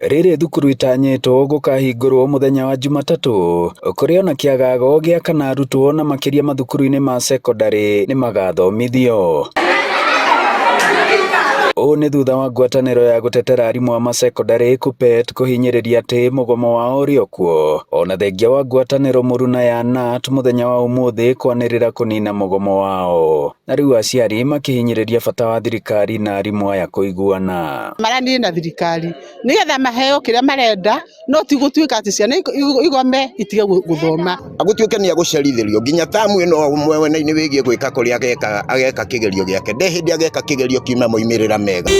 Rĩrĩ thukuru itanyĩtwo gũkahingũrwo mũthenya wa Jumatatu, kũrĩ ona kĩagago gĩa kana arutwo na makĩria mathukuru-inĩ ma sekondarĩ nĩ magathomithio. Ũũ nĩ thutha wa ngwatanĩro ya gũtetera arimũ a masekondarĩ KUPPET kũhinyĩrĩria atĩ mũgomo wao ũrĩ okuo, ona thengia wa ngwatanĩro mũruna ya KNUT mũthenya wa ũmũthĩ kwanĩrĩra kũnina mũgomo wao. Na rĩu aciari makĩhinyĩrĩria bata wa thirikari na arimũ aya kũiguana. Maranĩrie na thirikari nĩgetha maheo kĩrĩa marenda, no ti gũtuĩka atĩ ciana igome itige gũthoma. Agũtuĩke nĩ agũcerithĩrio nginya tamu ĩno mwena-inĩ wĩgiĩ gwĩka kũrĩa ageka kĩgerio gĩake, nde hĩndĩ ageka kĩgerio kiuma moimĩrĩra mega.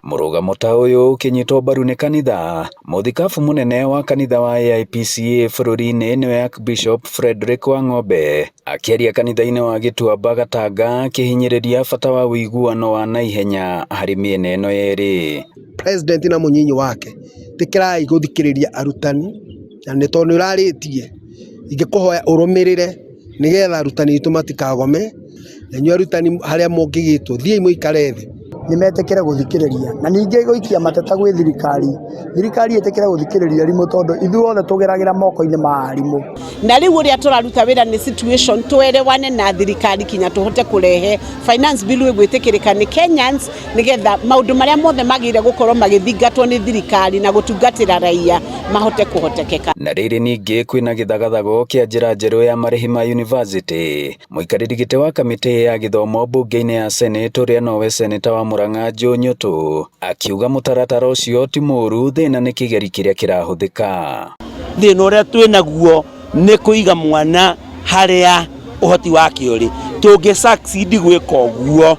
Mũrũgamo ta ũyũ ũkĩnyitwo mbaru nĩ kanitha. Mũthikabu mũnene wa kanitha wa AIPCA bũrũri-inĩ nĩwe Archbishop Frederick Wang'ombe akĩaria kanitha-inĩ wa Gĩtuamba Gatanga akĩhinyĩrĩria bata wa ũiguano wa naihenya harĩ mĩena ĩno yerĩ. President na mũnyinyi wake tĩkĩrai gũthikĩrĩria arutani, na nĩ tondũ nĩũrarĩtie ingĩkũhoya ũrũmĩrĩre nĩgetha arutani itũ matikagome, na inyuĩ arutani harĩa mũngĩgĩtwo thiĩi mũikare thĩ nimetekera guthikiriria na ninge goikia mateta gwi thirikari etekera guthikiriria arimũ tondu ithuothe tugeragira moko-ini ma arimũ. Na riu uria turaruta wira ni situation twerewane na thirikari kinya tuhote kurehe finance bill igwitikirika ni Kenyans nigetha maundu maria mothe magire gukorwo magithingatwo ni thirikari na gutungatira raia mahote kuhotekeka. Na rĩrĩ ningĩ kwĩna gĩthagathago kĩa njĩra njerũ ya marĩhi ma university. Mũikarĩri gĩtĩ wa kamĩtĩ ya gĩthomo mbunge-inĩ ya Senate ũrĩa nowe seneta wa Murang'a Joe Nyotu akiuga mũtaratara ũcio ti mũru, thĩna nĩ kĩgeri kĩrĩa kĩrahũthĩka. Thĩna ũrĩa twĩnaguo nĩ kũiga mwana harĩa ũhoti wake ũrĩ. Tũngĩ succeed gwĩka ũguo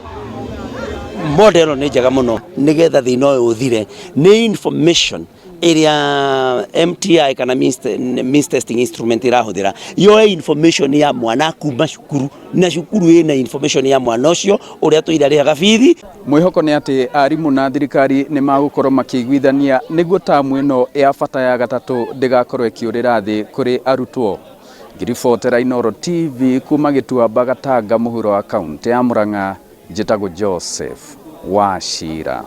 model nĩ njega mũno nĩgetha thĩna ũyũ ũthire. Nĩ information area MTI kana means testing instrument irahũthĩra yo information ya mwana kuma cukuru, na cukuru ĩna information ya mwana ũcio ũrĩa tũirarĩhaga bithi. Mwĩhoko nĩ atĩ arimũ na thirikari nĩ magũkorwo makĩiguithania nĩguo tamu ĩno ya bata ya gatatũ ndĩgakorwo ĩkĩũrĩra thĩ kũrĩ arutwo. Ngiribotera Inooro TV kuma Gĩtuamba Gatanga mũhuro wa kaunti ya Murang'a, njĩtagwo Joseph Wachira.